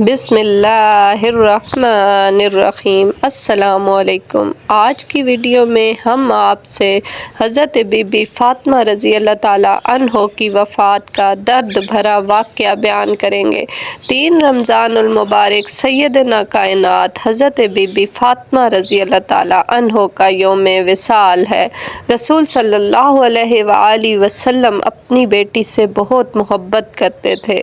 بسم اللہ الرحمن الرحیم۔ السلام علیکم۔ آج کی ویڈیو میں ہم آپ سے حضرت بی بی فاطمہ رضی اللہ تعالیٰ عنہ کی وفات کا درد بھرا واقعہ بیان کریں گے۔ 3 رمضان المبارک سیدنا کائنات حضرت بی بی فاطمہ رضی اللہ تعالیٰ عنہ کا یوم وصال ہے۔ رسول صلی اللہ علیہ وآلہ وسلم اپنی بیٹی سے بہت محبت کرتے تھے۔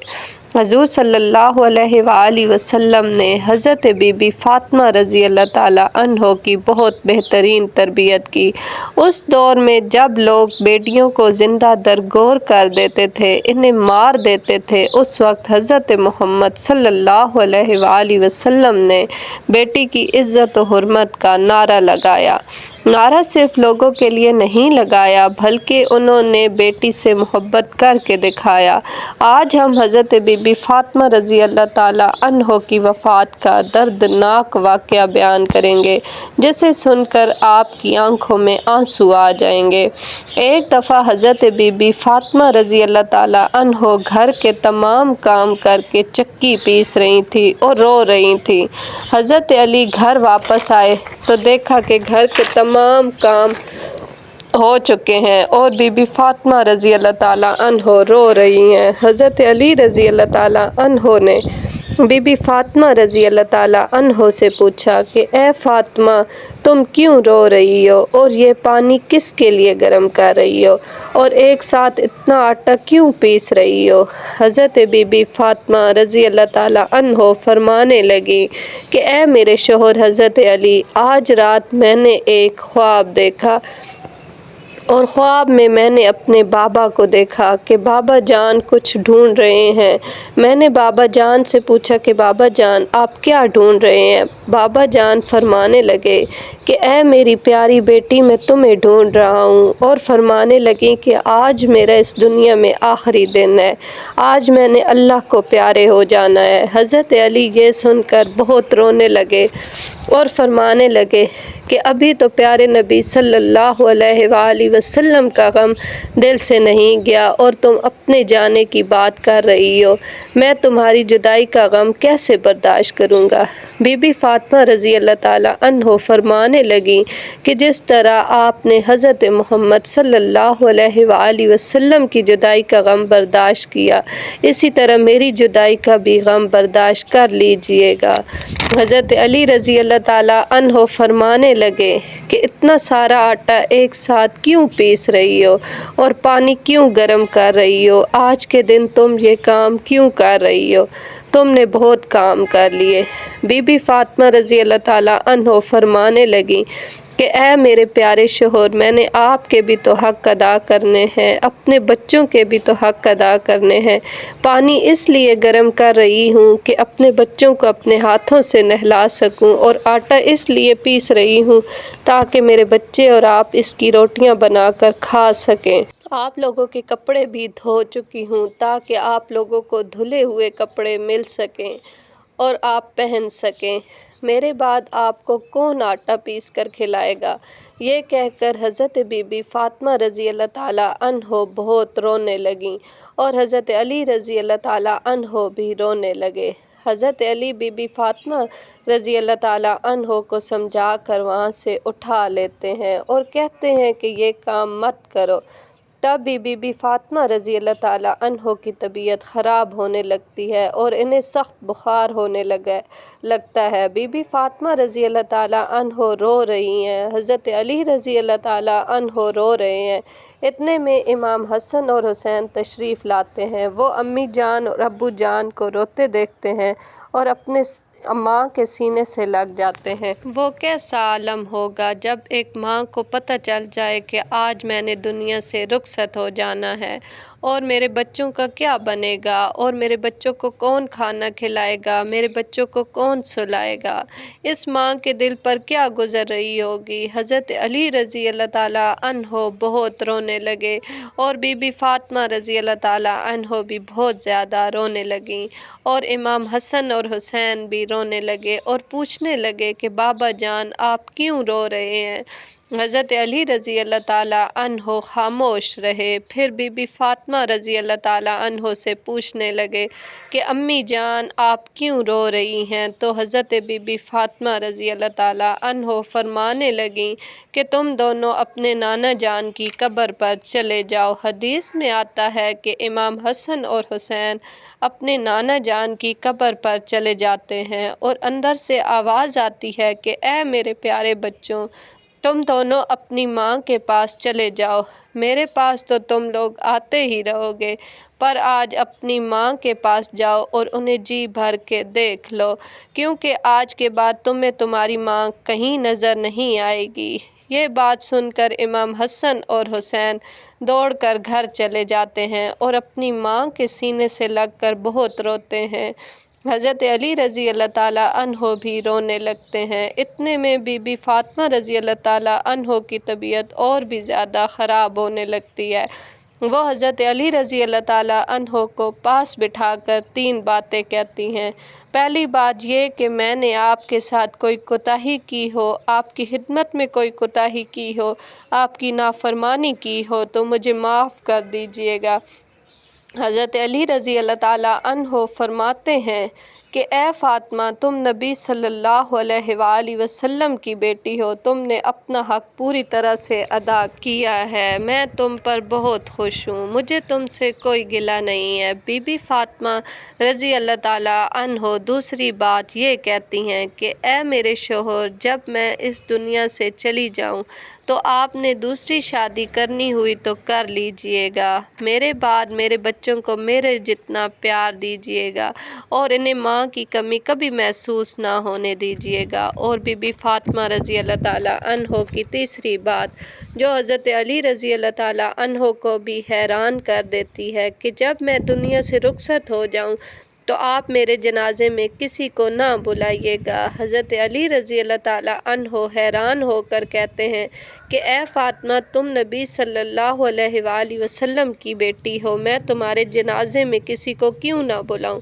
حضور صلی اللہ علیہ وآلہ وسلم نے حضرت بی بی فاطمہ رضی اللہ تعالیٰ عنہ کی بہت بہترین تربیت کی۔ اس دور میں جب لوگ بیٹیوں کو زندہ درگور کر دیتے تھے، انہیں مار دیتے تھے، اس وقت حضرت محمد صلی اللہ علیہ وآلہ وسلم نے بیٹی کی عزت و حرمت کا نعرہ لگایا۔ نعرہ صرف لوگوں کے لیے نہیں لگایا بلکہ انہوں نے بیٹی سے محبت کر کے دکھایا۔ آج ہم حضرت بی بی فاطمہ رضی اللہ تعالیٰ عنہ کی وفات کا دردناک واقعہ بیان کریں گے، جسے سن کر آپ کی آنکھوں میں آنسو آ جائیں گے۔ ایک دفعہ حضرت بی بی فاطمہ رضی اللہ تعالیٰ عنہ گھر کے تمام کام کر کے چکی پیس رہی تھی اور رو رہی تھی۔ حضرت علی گھر واپس آئے تو دیکھا کہ گھر کے تمام کام ہو چکے ہیں اور بی بی فاطمہ رضی اللہ تعالیٰ عنہ رو رہی ہیں۔ حضرت علی رضی اللہ تعالیٰ عنہ نے بی بی فاطمہ رضی اللہ تعالیٰ عنہ سے پوچھا کہ اے فاطمہ، تم کیوں رو رہی ہو اور یہ پانی کس کے لیے گرم کر رہی ہو اور ایک ساتھ اتنا آٹا کیوں پیس رہی ہو؟ حضرت بی بی فاطمہ رضی اللہ تعالیٰ عنہ فرمانے لگی کہ اے میرے شوہر حضرت علی، آج رات میں نے ایک خواب دیکھا اور خواب میں نے اپنے بابا کو دیکھا کہ بابا جان کچھ ڈھونڈ رہے ہیں۔ میں نے بابا جان سے پوچھا کہ بابا جان آپ کیا ڈھونڈ رہے ہیں؟ بابا جان فرمانے لگے کہ اے میری پیاری بیٹی، میں تمہیں ڈھونڈ رہا ہوں، اور فرمانے لگے کہ آج میرا اس دنیا میں آخری دن ہے، آج میں نے اللہ کو پیارے ہو جانا ہے۔ حضرت علی یہ سن کر بہت رونے لگے اور فرمانے لگے کہ ابھی تو پیارے نبی صلی اللہ علیہ وآلہ وسلم کا غم دل سے نہیں گیا اور تم اپنے جانے کی بات کر رہی ہو، میں تمہاری جدائی کا غم کیسے برداشت کروں گا؟ بی بی فاطمہ رضی اللہ تعالیٰ عنہ فرمانے لگیں کہ جس طرح آپ نے حضرت محمد صلی اللہ علیہ وآلہ وسلم کی جدائی کا غم برداشت کیا، اسی طرح میری جدائی کا بھی غم برداشت کر لیجئے گا۔ حضرت علی رضی اللہ تعالیٰ عنہ فرمانے لگے کہ اتنا سارا آٹا ایک ساتھ کیوں پیس رہی ہو اور پانی کیوں گرم کر رہی ہو؟ آج کے دن تم یہ کام کیوں کر رہی ہو؟ تم نے بہت کام کر لیے۔ بی بی فاطمہ رضی اللہ تعالیٰ عنہ فرمانے لگیں کہ اے میرے پیارے شوہر، میں نے آپ کے بھی تو حق ادا کرنے ہیں، اپنے بچوں کے بھی تو حق ادا کرنے ہیں۔ پانی اس لیے گرم کر رہی ہوں کہ اپنے بچوں کو اپنے ہاتھوں سے نہلا سکوں، اور آٹا اس لیے پیس رہی ہوں تاکہ میرے بچے اور آپ اس کی روٹیاں بنا کر کھا سکیں۔ آپ لوگوں کے کپڑے بھی دھو چکی ہوں تاکہ آپ لوگوں کو دھلے ہوئے کپڑے مل سکیں اور آپ پہن سکیں۔ میرے بعد آپ کو کون آٹا پیس کر کھلائے گا؟ یہ کہہ کر حضرت بی بی فاطمہ رضی اللہ تعالیٰ عنہ بہت رونے لگیں اور حضرت علی رضی اللہ تعالیٰ عنہ بھی رونے لگے۔ حضرت علی بی بی فاطمہ رضی اللہ تعالیٰ عنہ کو سمجھا کر وہاں سے اٹھا لیتے ہیں اور کہتے ہیں کہ یہ کام مت کرو۔ تب بھی بی بی فاطمہ رضی اللہ تعالیٰ عنہ کی طبیعت خراب ہونے لگتی ہے اور انہیں سخت بخار ہونے لگتا ہے۔ بی بی فاطمہ رضی اللہ تعالیٰ عنہ رو رہی ہیں، حضرت علی رضی اللہ تعالیٰ عنہ رو رہے ہیں۔ اتنے میں امام حسن اور حسین تشریف لاتے ہیں۔ وہ امی جان اور ابو جان کو روتے دیکھتے ہیں اور اپنے ماں کے سینے سے لگ جاتے ہیں۔ وہ کیسا عالم ہوگا جب ایک ماں کو پتہ چل جائے کہ آج میں نے دنیا سے رخصت ہو جانا ہے اور میرے بچوں کا کیا بنے گا، اور میرے بچوں کو کون کھانا کھلائے گا، میرے بچوں کو کون سلائے گا؟ اس ماں کے دل پر کیا گزر رہی ہوگی؟ حضرت علی رضی اللہ تعالیٰ عنہ بہت رونے رونے لگے اور بی بی فاطمہ رضی اللہ تعالیٰ عنہ بھی بہت زیادہ رونے لگیں، اور امام حسن اور حسین بھی رونے لگے اور پوچھنے لگے کہ بابا جان آپ کیوں رو رہے ہیں؟ حضرت علی رضی اللہ تعالیٰ عنہ خاموش رہے۔ پھر بی بی فاطمہ رضی اللہ تعالیٰ عنہ سے پوچھنے لگے کہ امی جان آپ کیوں رو رہی ہیں؟ تو حضرت بی بی فاطمہ رضی اللہ تعالیٰ عنہ فرمانے لگیں کہ تم دونوں اپنے نانا جان کی قبر پر چلے جاؤ۔ حدیث میں آتا ہے کہ امام حسن اور حسین اپنے نانا جان کی قبر پر چلے جاتے ہیں اور اندر سے آواز آتی ہے کہ اے میرے پیارے بچوں، تم دونوں اپنی ماں کے پاس چلے جاؤ، میرے پاس تو تم لوگ آتے ہی رہو گے، پر آج اپنی ماں کے پاس جاؤ اور انہیں جی بھر کے دیکھ لو، کیونکہ آج کے بعد تمہیں تمہاری ماں کہیں نظر نہیں آئے گی۔ یہ بات سن کر امام حسن اور حسین دوڑ کر گھر چلے جاتے ہیں اور اپنی ماں کے سینے سے لگ کر بہت روتے ہیں۔ حضرت علی رضی اللہ تعالیٰ عنہ بھی رونے لگتے ہیں۔ اتنے میں بی بی فاطمہ رضی اللہ تعالیٰ عنہ کی طبیعت اور بھی زیادہ خراب ہونے لگتی ہے۔ وہ حضرت علی رضی اللہ تعالیٰ عنہ کو پاس بٹھا کر 3 باتیں کہتی ہیں۔ پہلی بات یہ کہ میں نے آپ کے ساتھ کوئی کوتاہی کی ہو، آپ کی خدمت میں کوئی کوتاہی کی ہو، آپ کی نافرمانی کی ہو تو مجھے معاف کر دیجیے گا۔ حضرت علی رضی اللہ تعالیٰ عنہ فرماتے ہیں کہ اے فاطمہ، تم نبی صلی اللہ علیہ وآلہ وسلم کی بیٹی ہو، تم نے اپنا حق پوری طرح سے ادا کیا ہے، میں تم پر بہت خوش ہوں، مجھے تم سے کوئی گلہ نہیں ہے۔ بی بی فاطمہ رضی اللہ تعالیٰ عنہ دوسری بات یہ کہتی ہیں کہ اے میرے شوہر، جب میں اس دنیا سے چلی جاؤں تو آپ نے دوسری شادی کرنی ہوئی تو کر لیجئے گا، میرے بعد میرے بچوں کو میرے جتنا پیار دیجئے گا اور انہیں ماں کی کمی کبھی محسوس نہ ہونے دیجئے گا۔ اور بی بی فاطمہ رضی اللہ تعالیٰ عنہ کی تیسری بات جو حضرت علی رضی اللہ تعالیٰ عنہ کو بھی حیران کر دیتی ہے کہ جب میں دنیا سے رخصت ہو جاؤں تو آپ میرے جنازے میں کسی کو نہ بلائیے گا۔ حضرت علی رضی اللہ تعالیٰ عنہ حیران ہو کر کہتے ہیں کہ اے فاطمہ، تم نبی صلی اللہ علیہ وآلہ وسلم کی بیٹی ہو، میں تمہارے جنازے میں کسی کو کیوں نہ بلاؤں؟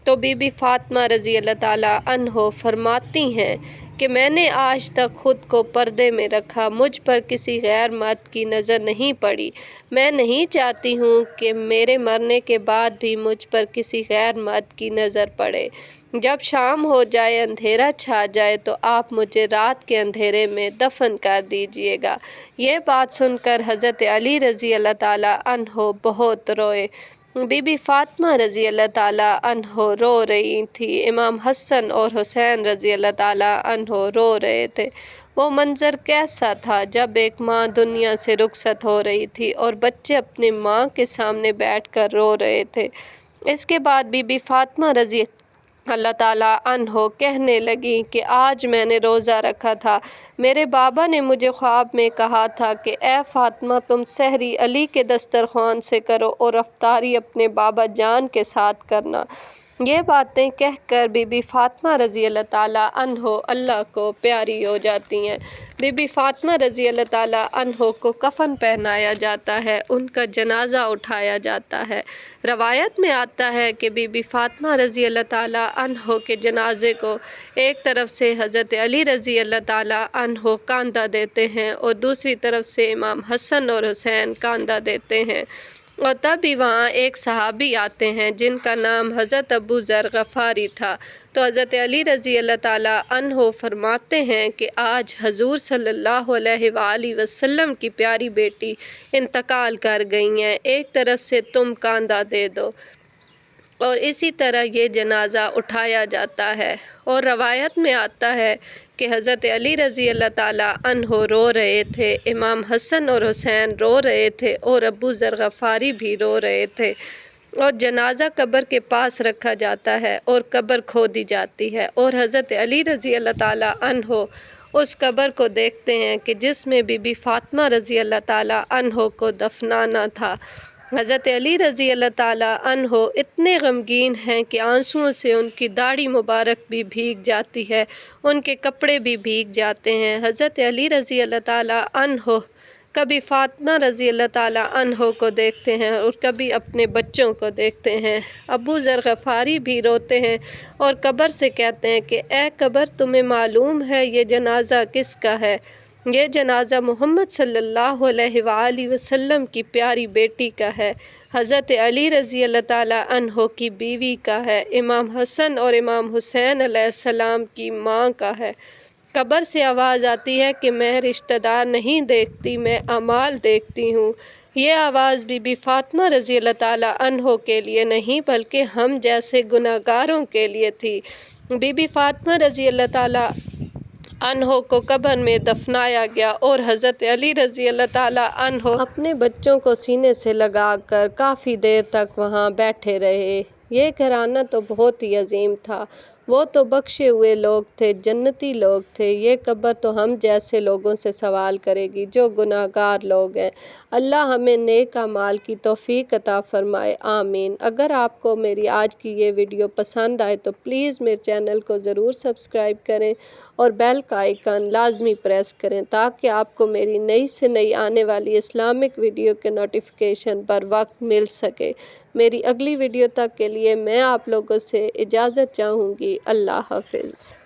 تو بی بی فاطمہ رضی اللہ تعالیٰ عنہ فرماتی ہیں کہ میں نے آج تک خود کو پردے میں رکھا، مجھ پر کسی غیر مرد کی نظر نہیں پڑی، میں نہیں چاہتی ہوں کہ میرے مرنے کے بعد بھی مجھ پر کسی غیر مرد کی نظر پڑے۔ جب شام ہو جائے، اندھیرا چھا جائے تو آپ مجھے رات کے اندھیرے میں دفن کر دیجئے گا۔ یہ بات سن کر حضرت علی رضی اللہ تعالیٰ عنہ بہت روئے۔ بی بی فاطمہ رضی اللہ تعالیٰ عنہ رو رہی تھی، امام حسن اور حسین رضی اللہ تعالیٰ عنہ رو رہے تھے۔ وہ منظر کیسا تھا جب ایک ماں دنیا سے رخصت ہو رہی تھی اور بچے اپنی ماں کے سامنے بیٹھ کر رو رہے تھے۔ اس کے بعد بی بی فاطمہ رضی اللہ تعالیٰ عنہ کہنے لگیں کہ آج میں نے روزہ رکھا تھا، میرے بابا نے مجھے خواب میں کہا تھا کہ اے فاطمہ، تم سحری علی کے دسترخوان سے کرو اور افطاری اپنے بابا جان کے ساتھ کرنا۔ یہ باتیں کہہ کر بی بی فاطمہ رضی اللہ تعالیٰ عنہ اللہ کو پیاری ہو جاتی ہیں۔ بی بی فاطمہ رضی اللہ تعالیٰ عنہ کو کفن پہنایا جاتا ہے، ان کا جنازہ اٹھایا جاتا ہے۔ روایت میں آتا ہے کہ بی بی فاطمہ رضی اللہ تعالیٰ عنہ کے جنازے کو ایک طرف سے حضرت علی رضی اللہ تعالیٰ عنہ کاندھا دیتے ہیں اور دوسری طرف سے امام حسن اور حسین کاندھا دیتے ہیں، اور تبھی وہاں ایک صحابی آتے ہیں جن کا نام حضرت ابو ذر غفاری تھا۔ تو حضرت علی رضی اللہ تعالیٰ عنہ فرماتے ہیں کہ آج حضور صلی اللہ علیہ وآلہ وسلم کی پیاری بیٹی انتقال کر گئی ہیں، ایک طرف سے تم کاندھا دے دو، اور اسی طرح یہ جنازہ اٹھایا جاتا ہے۔ اور روایت میں آتا ہے کہ حضرت علی رضی اللہ تعالیٰ عنہ رو رہے تھے، امام حسن اور حسین رو رہے تھے اور ابو ذر غفاری بھی رو رہے تھے، اور جنازہ قبر کے پاس رکھا جاتا ہے اور قبر کھودی جاتی ہے، اور حضرت علی رضی اللہ تعالیٰ عنہ اس قبر کو دیکھتے ہیں کہ جس میں بی بی فاطمہ رضی اللہ تعالیٰ عنہ کو دفنانا تھا۔ حضرت علی رضی اللہ تعالیٰ عنہ اتنے غمگین ہیں کہ آنسوؤں سے ان کی داڑھی مبارک بھی بھیگ جاتی ہے، ان کے کپڑے بھی بھیگ جاتے ہیں۔ حضرت علی رضی اللہ تعالیٰ عنہ کبھی فاطمہ رضی اللہ تعالیٰ عنہ کو دیکھتے ہیں اور کبھی اپنے بچوں کو دیکھتے ہیں۔ ابو ذر غفاری بھی روتے ہیں اور قبر سے کہتے ہیں کہ اے قبر، تمہیں معلوم ہے یہ جنازہ کس کا ہے؟ یہ جنازہ محمد صلی اللہ علیہ وآلہ وسلم کی پیاری بیٹی کا ہے، حضرت علی رضی اللہ تعالیٰ عنہ کی بیوی کا ہے، امام حسن اور امام حسین علیہ السلام کی ماں کا ہے۔ قبر سے آواز آتی ہے کہ میں رشتہ دار نہیں دیکھتی، میں اعمال دیکھتی ہوں۔ یہ آواز بی بی فاطمہ رضی اللہ تعالیٰ عنہ کے لیے نہیں بلکہ ہم جیسے گناہ گاروں کے لیے تھی۔ بی بی فاطمہ رضی اللہ تعالیٰ عنہ کو قبر میں دفنایا گیا اور حضرت علی رضی اللہ تعالیٰ عنہ اپنے بچوں کو سینے سے لگا کر کافی دیر تک وہاں بیٹھے رہے۔ یہ گھرانہ تو بہت ہی عظیم تھا، وہ تو بخشے ہوئے لوگ تھے، جنتی لوگ تھے۔ یہ قبر تو ہم جیسے لوگوں سے سوال کرے گی جو گناہ گار لوگ ہیں۔ اللہ ہمیں نیک اعمال کی توفیق عطا فرمائے، آمین۔ اگر آپ کو میری آج کی یہ ویڈیو پسند آئے تو پلیز میرے چینل کو ضرور سبسکرائب کریں اور بیل کا آئیکن لازمی پریس کریں تاکہ آپ کو میری نئی سے نئی آنے والی اسلامک ویڈیو کے نوٹیفیکیشن پر وقت مل سکے۔ میری اگلی ویڈیو تک کے لیے میں آپ لوگوں سے اجازت چاہوں گی۔ اللہ حافظ۔